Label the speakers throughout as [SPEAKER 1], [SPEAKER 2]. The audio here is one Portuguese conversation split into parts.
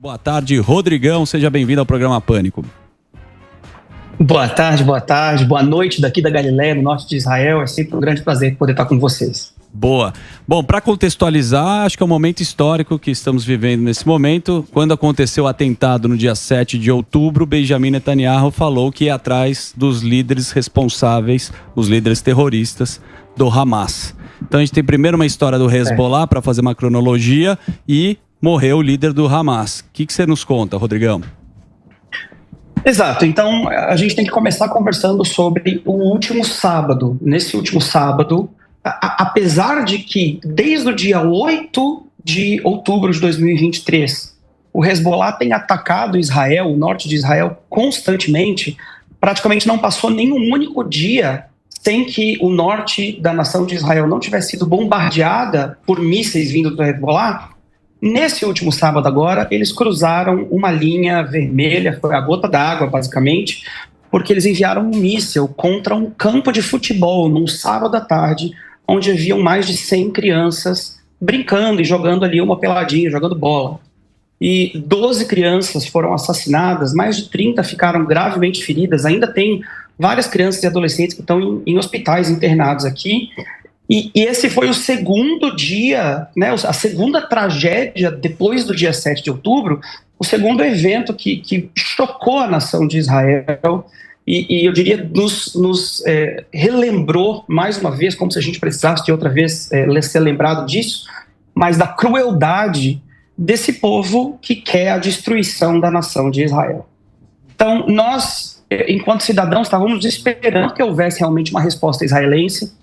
[SPEAKER 1] Boa tarde, Rodrigão, seja bem-vindo ao programa Pânico.
[SPEAKER 2] Boa tarde, boa noite daqui da Galileia, no norte de Israel. É sempre um grande prazer poder estar com vocês.
[SPEAKER 1] Boa. Bom, para contextualizar, acho que é um momento histórico que estamos vivendo nesse momento. Quando aconteceu o atentado no dia 7 de outubro, Benjamin Netanyahu falou que ia atrás dos líderes responsáveis, os líderes terroristas do Hamas. Então a gente tem primeiro uma história do Hezbollah para fazer uma cronologia e morreu o líder do Hamas. O que você nos conta, Rodrigão?
[SPEAKER 2] Exato, então a gente tem que começar conversando sobre o último sábado. Nesse último sábado, apesar de que desde o dia 8 de outubro de 2023, o Hezbollah tem atacado Israel, o norte de Israel, constantemente, praticamente não passou nenhum único dia sem que o norte da nação de Israel não tivesse sido bombardeada por mísseis vindo do Hezbollah. Nesse último sábado agora, eles cruzaram uma linha vermelha, foi a gota d'água basicamente, porque eles enviaram um míssil contra um campo de futebol num sábado à tarde, onde haviam mais de 100 crianças brincando e jogando ali uma peladinha, jogando bola. E 12 crianças foram assassinadas, mais de 30 ficaram gravemente feridas, ainda tem várias crianças e adolescentes que estão em hospitais internados aqui. E esse foi o segundo dia, né, a segunda tragédia depois do dia 7 de outubro, o segundo evento que chocou a nação de Israel e eu diria nos relembrou mais uma vez, como se a gente precisasse de outra vez ser lembrado disso, mas da crueldade desse povo que quer a destruição da nação de Israel. Então nós, enquanto cidadãos, estávamos esperando que houvesse realmente uma resposta israelense.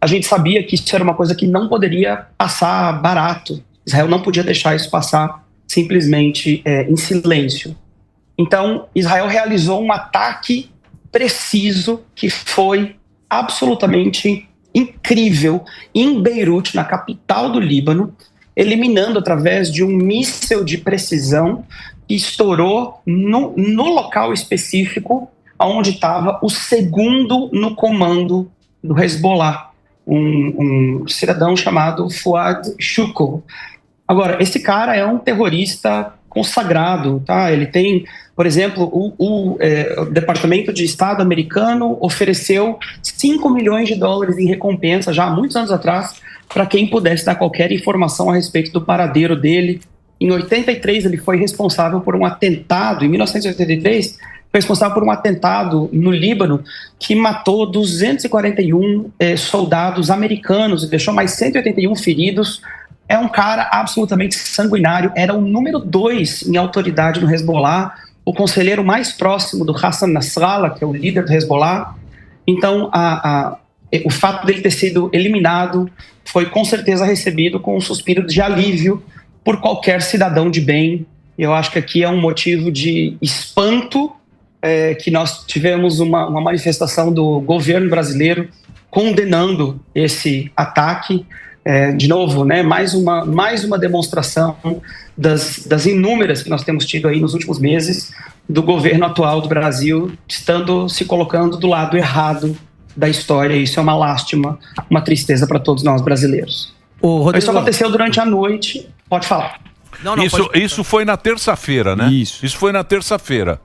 [SPEAKER 2] A gente sabia que isso era uma coisa que não poderia passar barato. Israel não podia deixar isso passar simplesmente em silêncio. Então, Israel realizou um ataque preciso que foi absolutamente incrível em Beirute, na capital do Líbano, eliminando através de um míssil de precisão que estourou no local específico onde estava o segundo no comando do Hezbollah. Um cidadão chamado Fouad Shukr. Agora, esse cara é um terrorista consagrado, tá? Ele tem, por exemplo, o Departamento de Estado americano ofereceu $5 milhões em recompensa já há muitos anos atrás para quem pudesse dar qualquer informação a respeito do paradeiro dele. Em 83 ele foi responsável por um atentado, em 1983 foi responsável por um atentado no Líbano que matou 241 soldados americanos e deixou mais 181 feridos. É um cara absolutamente sanguinário, era o número 2 em autoridade no Hezbollah, o conselheiro mais próximo do Hassan Nasrallah, que é o líder do Hezbollah. Então, o fato dele ter sido eliminado foi com certeza recebido com um suspiro de alívio por qualquer cidadão de bem. Eu acho que aqui é um motivo de espanto, que nós tivemos uma manifestação do governo brasileiro condenando esse ataque. De novo, né, mais uma demonstração das inúmeras que nós temos tido aí nos últimos meses do governo atual do Brasil se colocando do lado errado da história. Isso é uma lástima, uma tristeza para todos nós brasileiros. Isso aconteceu durante a noite. Pode falar.
[SPEAKER 3] Isso foi na terça-feira, né? Isso foi na terça-feira.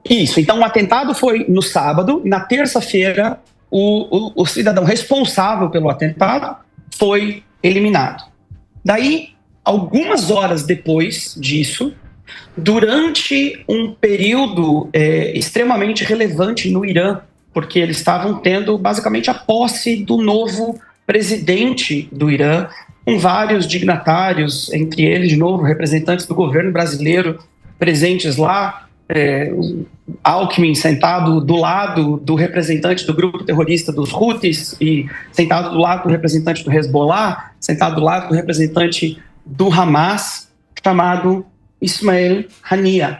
[SPEAKER 2] Isso, então o atentado foi no sábado. Na terça-feira, o cidadão responsável pelo atentado foi eliminado. Daí, algumas horas depois disso, durante um período extremamente relevante no Irã, porque eles estavam tendo basicamente a posse do novo presidente do Irã, com vários dignatários, entre eles, de novo, representantes do governo brasileiro presentes lá, Alckmin sentado do lado do representante do grupo terrorista dos Houthis e sentado do lado do representante do Hezbollah, sentado do lado do representante do Hamas, chamado Ismail Haniyeh.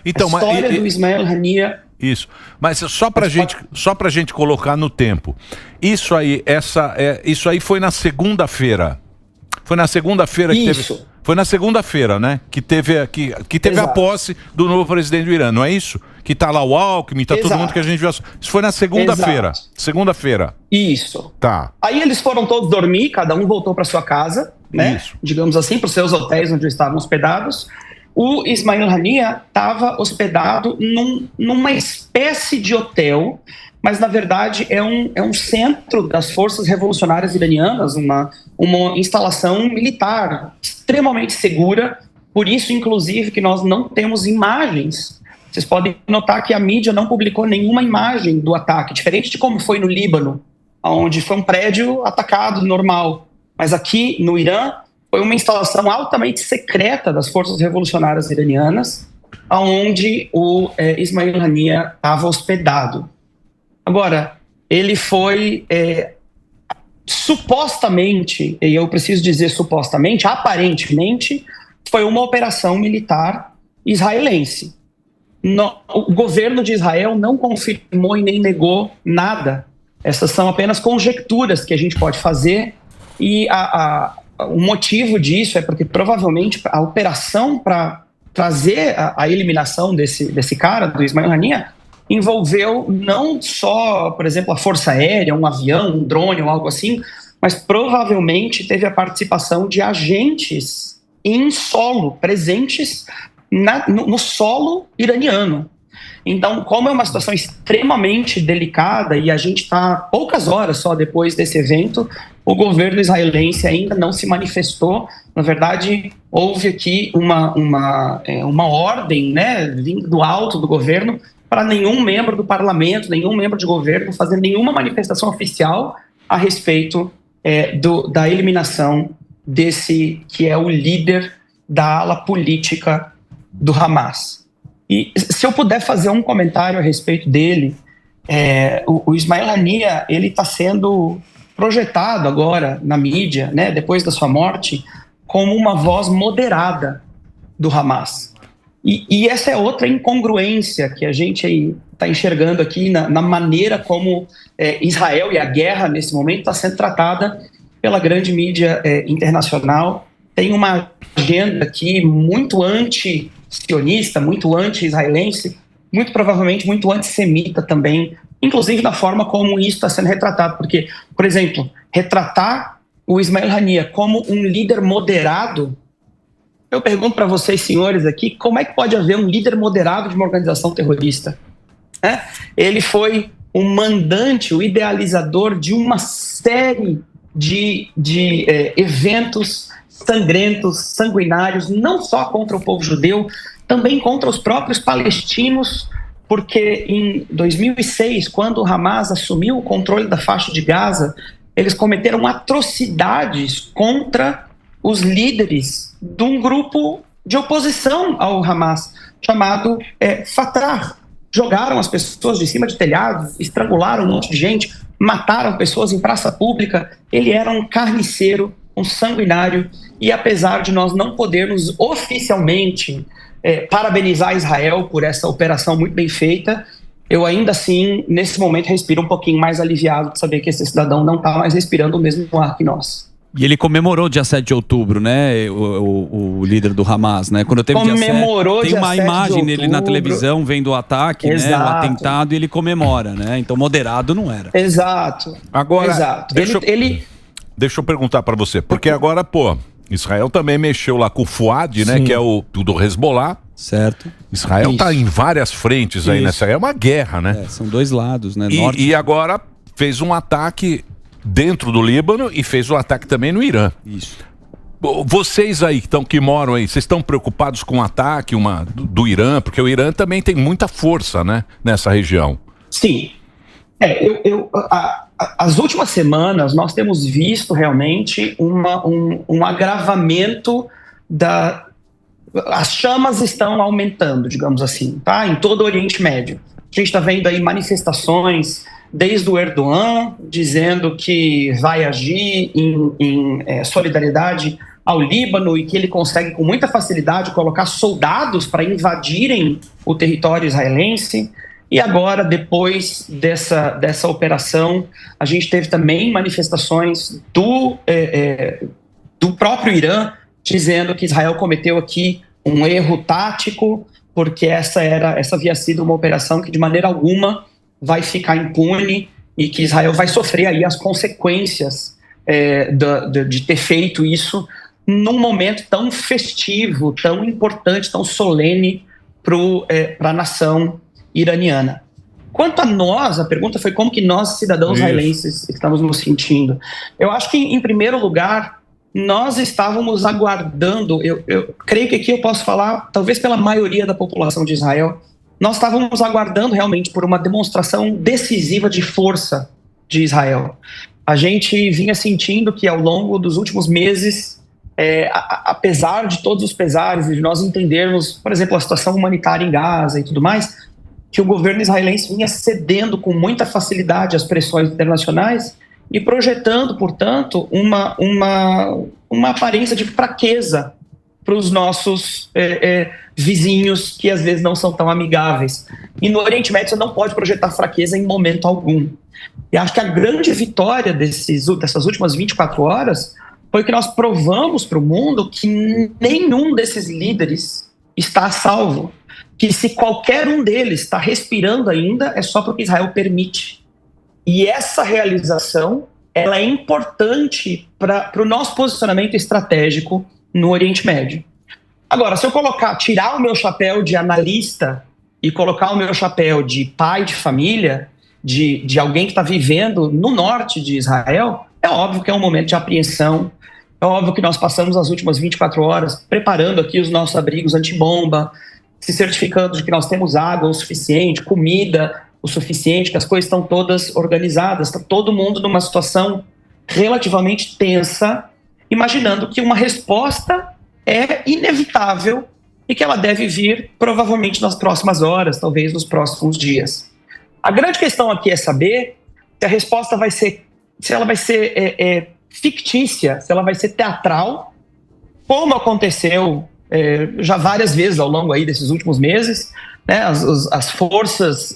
[SPEAKER 3] Então,
[SPEAKER 2] a história do Ismail Haniyeh.
[SPEAKER 3] Isso, mas só pra gente colocar no tempo. Isso aí foi na segunda-feira. Foi na segunda-feira que teve. Foi na segunda-feira, né? Que teve a posse do novo presidente do Irã, não é isso? Que tá lá o Alckmin, tá todo mundo que a gente viu. Isso foi na segunda-feira. Segunda-feira.
[SPEAKER 2] Isso.
[SPEAKER 3] Tá.
[SPEAKER 2] Aí eles foram todos dormir, cada um voltou para sua casa, né? Isso. Digamos assim, para os seus hotéis onde estavam hospedados. o Ismail Haniyeh estava hospedado numa espécie de hotel, mas na verdade é um centro das forças revolucionárias iranianas, uma instalação militar extremamente segura, por isso inclusive que nós não temos imagens. Vocês podem notar que a mídia não publicou nenhuma imagem do ataque, diferente de como foi no Líbano, onde foi um prédio atacado normal, mas aqui no Irã foi uma instalação altamente secreta das forças revolucionárias iranianas, onde o Ismail Haniyeh estava hospedado. Agora, ele foi supostamente, e eu preciso dizer supostamente, aparentemente, foi uma operação militar israelense. O governo de Israel não confirmou e nem negou nada. Essas são apenas conjecturas que a gente pode fazer, e o motivo disso é porque provavelmente a operação para trazer a eliminação desse cara, do Ismail Haniyeh, envolveu não só, por exemplo, a força aérea, um avião, um drone ou algo assim, mas provavelmente teve a participação de agentes em solo, presentes no solo iraniano. Então, como é uma situação extremamente delicada e a gente está poucas horas só depois desse evento, o governo israelense ainda não se manifestou. Na verdade, houve aqui uma ordem, né, vindo do alto do governo, para nenhum membro do parlamento, nenhum membro de governo fazer nenhuma manifestação oficial a respeito da eliminação desse que é o líder da ala política do Hamas. E se eu puder fazer um comentário a respeito dele, o Ismail Haniyeh, ele está sendo projetado agora na mídia, né, depois da sua morte, como uma voz moderada do Hamas. E essa é outra incongruência que a gente está enxergando aqui na maneira como Israel e a guerra nesse momento está sendo tratada pela grande mídia internacional. Tem uma agenda aqui muito anti-sionista, muito anti-israelense, muito provavelmente muito antissemita também, inclusive na forma como isso está sendo retratado. Porque, por exemplo, retratar o Ismail Haniyeh como um líder moderado, eu pergunto para vocês, senhores, aqui, como é que pode haver um líder moderado de uma organização terrorista? Ele foi o mandante, o idealizador de uma série de eventos sangrentos, sanguinários, não só contra o povo judeu, também contra os próprios palestinos, porque em 2006, quando o Hamas assumiu o controle da faixa de Gaza, eles cometeram atrocidades contra os líderes de um grupo de oposição ao Hamas, chamado Fatah. Jogaram as pessoas de cima de telhados, estrangularam um monte de gente, mataram pessoas em praça pública. Ele era um carniceiro, um sanguinário, e apesar de nós não podermos oficialmente parabenizar Israel por essa operação muito bem feita, eu ainda assim, nesse momento, respiro um pouquinho mais aliviado de saber que esse cidadão não está mais respirando o mesmo ar que nós. E ele comemorou dia 7 de outubro, né? O líder do Hamas, né? Quando teve comemorou dia 7, tem uma imagem dele na televisão vendo o ataque, né? O atentado, e ele comemora, né? Então moderado não era. Exato.
[SPEAKER 3] Agora, deixa eu perguntar para você, porque agora, Israel também mexeu lá com o Fuad, né? Que é o do Hezbollah. Certo. Israel está em várias frentes aí nessa. É uma guerra, né?
[SPEAKER 1] São dois lados, né?
[SPEAKER 3] E agora fez um ataque dentro do Líbano e fez um ataque também no Irã. Isso. Vocês aí que moram aí, vocês estão preocupados com o ataque do Irã? Porque o Irã também tem muita força, né, nessa região. Sim.
[SPEAKER 2] As últimas semanas nós temos visto realmente um agravamento as chamas estão aumentando, digamos assim, tá? Em todo o Oriente Médio. A gente está vendo aí manifestações desde o Erdogan dizendo que vai agir em solidariedade ao Líbano e que ele consegue com muita facilidade colocar soldados para invadirem o território israelense. E agora, depois dessa operação, a gente teve também manifestações do próprio Irã dizendo que Israel cometeu aqui um erro tático, porque essa havia sido uma operação que de maneira alguma vai ficar impune e que Israel vai sofrer aí as consequências de ter feito isso num momento tão festivo, tão importante, tão solene para a nação iraniana. Quanto a nós, a pergunta foi como que nós, cidadãos israelenses, estamos nos sentindo. Eu acho que, em primeiro lugar, nós estávamos aguardando, eu creio que aqui eu posso falar, talvez pela maioria da população de Israel, nós estávamos aguardando realmente por uma demonstração decisiva de força de Israel. A gente vinha sentindo que ao longo dos últimos meses, apesar de todos os pesares, de nós entendermos, por exemplo, a situação humanitária em Gaza e tudo mais, que o governo israelense vinha cedendo com muita facilidade às pressões internacionais e projetando, portanto, uma aparência de fraqueza para os nossos vizinhos, que às vezes não são tão amigáveis. E no Oriente Médio você não pode projetar fraqueza em momento algum. E acho que a grande vitória dessas últimas 24 horas foi que nós provamos para o mundo que nenhum desses líderes está a salvo. Que se qualquer um deles está respirando ainda, é só porque Israel permite. E essa realização, ela é importante para o nosso posicionamento estratégico no Oriente Médio. Agora, se eu tirar o meu chapéu de analista e colocar o meu chapéu de pai de família, de alguém que está vivendo no norte de Israel, é óbvio que é um momento de apreensão, é óbvio que nós passamos as últimas 24 horas preparando aqui os nossos abrigos antibomba, se certificando de que nós temos água o suficiente, comida o suficiente, que as coisas estão todas organizadas, está todo mundo numa situação relativamente tensa, imaginando que uma resposta é inevitável e que ela deve vir provavelmente nas próximas horas, talvez nos próximos dias. A grande questão aqui é saber se a resposta vai ser, se ela vai ser fictícia, se ela vai ser teatral, como aconteceu já várias vezes ao longo aí desses últimos meses, né, as forças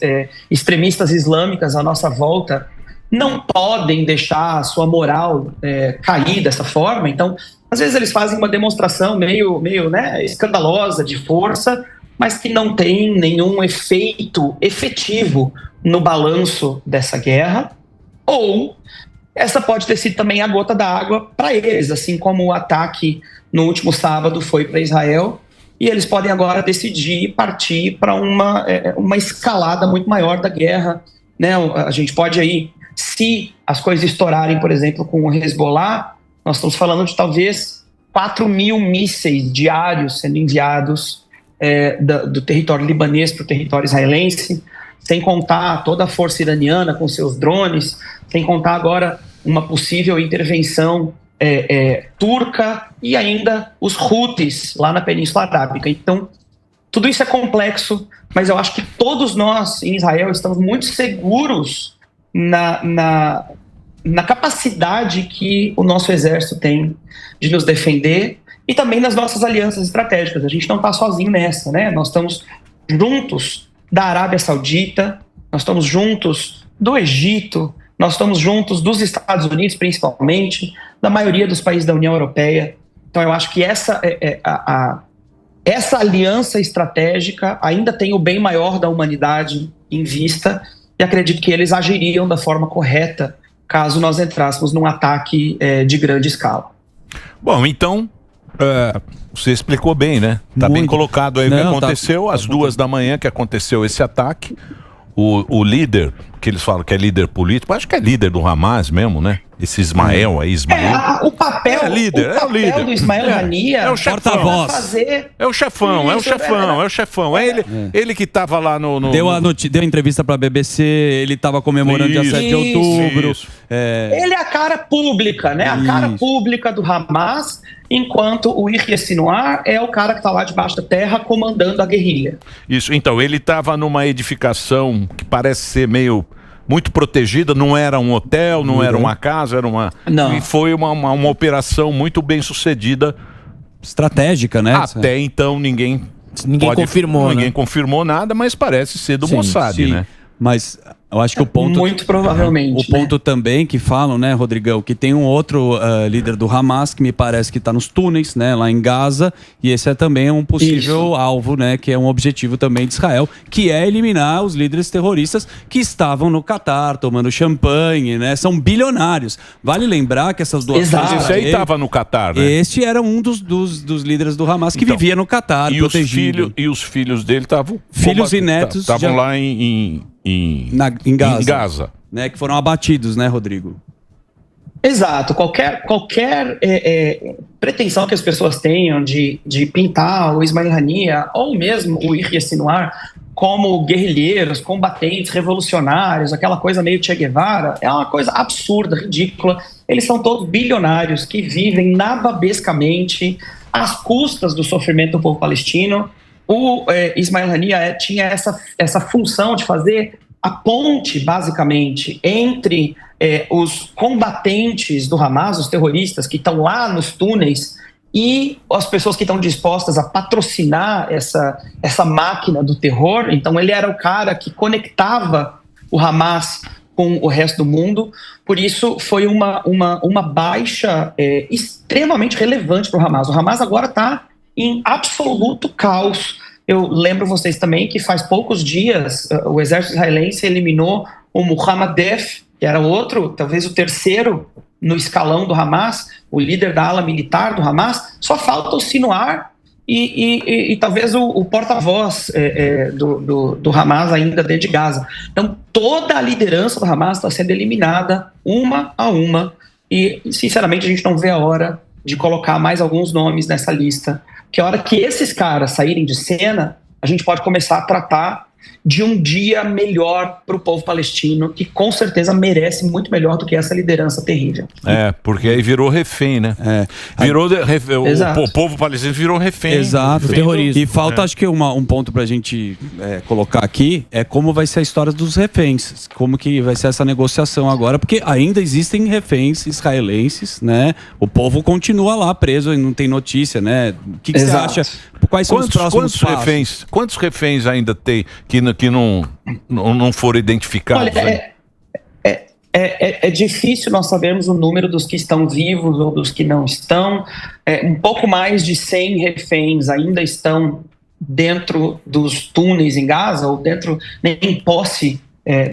[SPEAKER 2] extremistas islâmicas à nossa volta não podem deixar a sua moral cair dessa forma. Então, às vezes eles fazem uma demonstração meio escandalosa de força, mas que não tem nenhum efeito efetivo no balanço dessa guerra. Ou essa pode ter sido também a gota d'água para eles, assim como o ataque no último sábado foi para Israel, e eles podem agora decidir partir para uma escalada muito maior da guerra. Né? A gente pode aí, se as coisas estourarem, por exemplo, com o Hezbollah, nós estamos falando de talvez 4.000 mísseis diários sendo enviados do território libanês para o território israelense, sem contar toda a força iraniana com seus drones, sem contar agora uma possível intervenção turca e ainda os Houthis lá na Península Arábica. Então, tudo isso é complexo, mas eu acho que todos nós em Israel estamos muito seguros na capacidade que o nosso exército tem de nos defender e também nas nossas alianças estratégicas. A gente não está sozinho nessa, né? Nós estamos juntos da Arábia Saudita, nós estamos juntos do Egito, nós estamos juntos dos Estados Unidos, principalmente, da maioria dos países da União Europeia. Então, eu acho que essa aliança estratégica ainda tem o bem maior da humanidade em vista e acredito que eles agiriam da forma correta caso nós entrássemos num ataque de grande escala. Bom, então, você explicou bem, né? Está bem colocado aí o que aconteceu, às 2 da manhã que aconteceu esse ataque. O líder, que eles falam que é líder político, acho que é líder do Hamas mesmo, né? Esse Ismael aí, o papel do Ismael Haniyeh
[SPEAKER 3] é o chefão. É o chefão. Ele que estava lá no...
[SPEAKER 1] Deu entrevista para a BBC, ele estava comemorando dia 7 de outubro.
[SPEAKER 2] Ele é a cara pública, né? A cara pública do Hamas, enquanto o Yahya Sinwar é o cara que está lá debaixo da terra comandando a guerrilha.
[SPEAKER 3] Isso, então, ele estava numa edificação que parece ser muito protegida, não era um hotel, não era uma casa, era uma... Não. E foi uma operação muito bem sucedida.
[SPEAKER 1] Estratégica, né?
[SPEAKER 3] Até então ninguém confirmou nada, mas parece ser do Mossad, né?
[SPEAKER 1] Mas Eu acho que o ponto...
[SPEAKER 2] Muito provavelmente.
[SPEAKER 1] O ponto também que falam, né, Rodrigão, que tem um outro líder do Hamas que me parece que está nos túneis, né, lá em Gaza, e esse é também um possível alvo, né, que é um objetivo também de Israel, que é eliminar os líderes terroristas que estavam no Catar, tomando champanhe, né, são bilionários. Vale lembrar que essas duas...
[SPEAKER 3] Esse aí estava no Catar, né?
[SPEAKER 1] Este era um dos líderes do Hamas que vivia no Catar, protegido.
[SPEAKER 3] E os filhos dele estavam...
[SPEAKER 1] Filhos e netos...
[SPEAKER 3] Estavam lá em Gaza.
[SPEAKER 1] Né, que foram abatidos, né, Rodrigo?
[SPEAKER 2] Exato. Qualquer pretensão que as pessoas tenham de pintar o Ismail Haniyeh ou mesmo o Yahya Sinwar como guerrilheiros, combatentes, revolucionários, aquela coisa meio Che Guevara, é uma coisa absurda, ridícula. Eles são todos bilionários que vivem nababescamente às custas do sofrimento do povo palestino. O Ismail Haniyeh tinha essa função de fazer a ponte, basicamente, entre os combatentes do Hamas, os terroristas que estão lá nos túneis, e as pessoas que estão dispostas a patrocinar essa máquina do terror. Então ele era o cara que conectava o Hamas com o resto do mundo. Por isso foi uma baixa extremamente relevante para o Hamas. O Hamas agora está em absoluto caos. Eu lembro vocês também que faz poucos dias o exército israelense eliminou o Mohammad Def, que era outro, talvez o terceiro no escalão do Hamas, o líder da ala militar do Hamas. Só falta o Sinwar e talvez o porta-voz do Hamas ainda dentro de Gaza. Então toda a liderança do Hamas está sendo eliminada uma a uma e sinceramente a gente não vê a hora de colocar mais alguns nomes nessa lista, que a hora que esses caras saírem de cena, a gente pode começar a tratar de um dia melhor para o povo palestino, que com certeza merece muito melhor do que essa liderança terrível.
[SPEAKER 3] Porque aí virou refém, né? O povo palestino virou refém.
[SPEAKER 1] Exato. Terrorismo. E falta, acho que um ponto para a gente colocar aqui é como vai ser a história dos reféns, como que vai ser essa negociação agora, porque ainda existem reféns israelenses, né? O povo continua lá preso e não tem notícia, né? O que você acha? Quais são os próximos passos?
[SPEAKER 3] Quantos reféns ainda tem que não foram identificados?
[SPEAKER 2] Olha, é difícil nós sabermos o número dos que estão vivos ou dos que não estão. Um pouco mais de 100 reféns ainda estão dentro dos túneis em Gaza ou em posse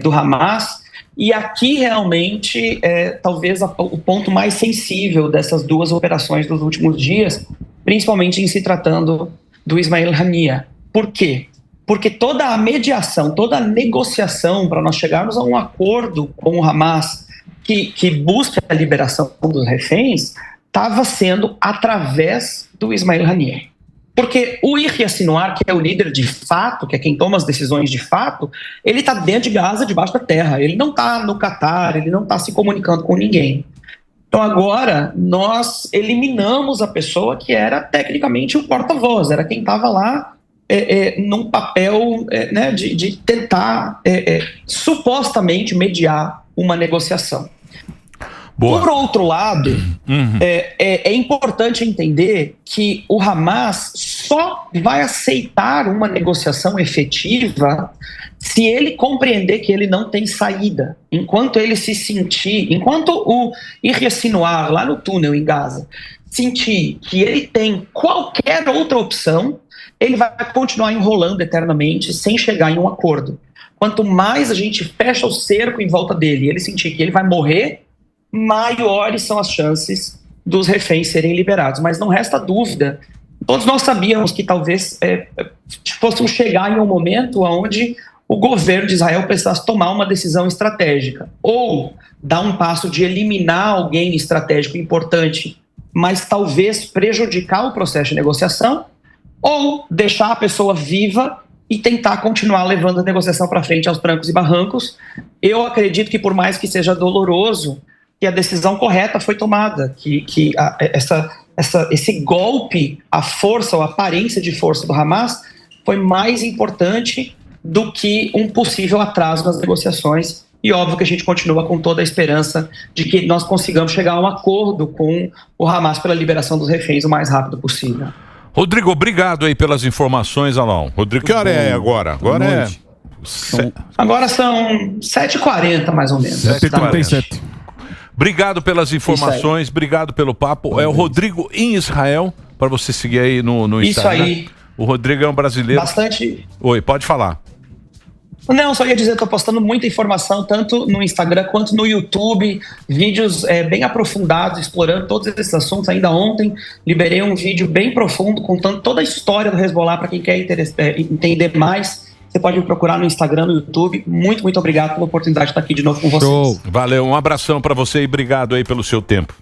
[SPEAKER 2] do Hamas. E aqui realmente talvez o ponto mais sensível dessas duas operações dos últimos dias, principalmente em se tratando do Ismail Haniyeh. Por quê? Porque toda a mediação, toda a negociação para nós chegarmos a um acordo com o Hamas que busca a liberação dos reféns estava sendo através do Ismail Haniyeh. Porque o Yahya Sinwar, que é o líder de fato, que é quem toma as decisões de fato, ele está dentro de Gaza, debaixo da terra. Ele não está no Catar, ele não está se comunicando com ninguém. Então agora nós eliminamos a pessoa que era tecnicamente o porta-voz, era quem estava lá num papel de tentar supostamente mediar uma negociação. Boa. Por outro lado, é importante entender que o Hamas só vai aceitar uma negociação efetiva se ele compreender que ele não tem saída. Enquanto o Yahya Sinwar, lá no túnel em Gaza, sentir que ele tem qualquer outra opção, ele vai continuar enrolando eternamente sem chegar em um acordo. Quanto mais a gente fecha o cerco em volta dele e ele sentir que ele vai morrer, maiores são as chances dos reféns serem liberados. Mas não resta dúvida, todos nós sabíamos que talvez fôssemos chegar em um momento onde o governo de Israel precisasse tomar uma decisão estratégica, ou dar um passo de eliminar alguém estratégico importante, mas talvez prejudicar o processo de negociação, ou deixar a pessoa viva e tentar continuar levando a negociação para frente aos trancos e barrancos. Eu acredito que, por mais que seja doloroso, que a decisão correta foi tomada, que esse golpe, a força ou a aparência de força do Hamas foi mais importante do que um possível atraso nas negociações. E óbvio que a gente continua com toda a esperança de que nós consigamos chegar a um acordo com o Hamas pela liberação dos reféns o mais rápido possível.
[SPEAKER 3] Rodrigo, obrigado aí pelas informações, Alain. Rodrigo, que hora é agora? Agora
[SPEAKER 2] Agora são 7h40, mais ou menos.
[SPEAKER 3] 7h37. Obrigado pelas informações, obrigado pelo papo. É o Rodrigo em Israel, para você seguir aí no Instagram. Isso aí. O Rodrigo é um brasileiro.
[SPEAKER 2] Bastante.
[SPEAKER 3] Oi, pode falar.
[SPEAKER 2] Não, só ia dizer, estou postando muita informação, tanto no Instagram quanto no YouTube, vídeos bem aprofundados, explorando todos esses assuntos. Ainda ontem liberei um vídeo bem profundo, contando toda a história do Hezbollah, para quem quer entender mais. Você pode me procurar no Instagram, no YouTube. Muito, muito obrigado pela oportunidade de estar aqui de novo com vocês.
[SPEAKER 3] Show. Valeu, um abração para você e obrigado aí pelo seu tempo.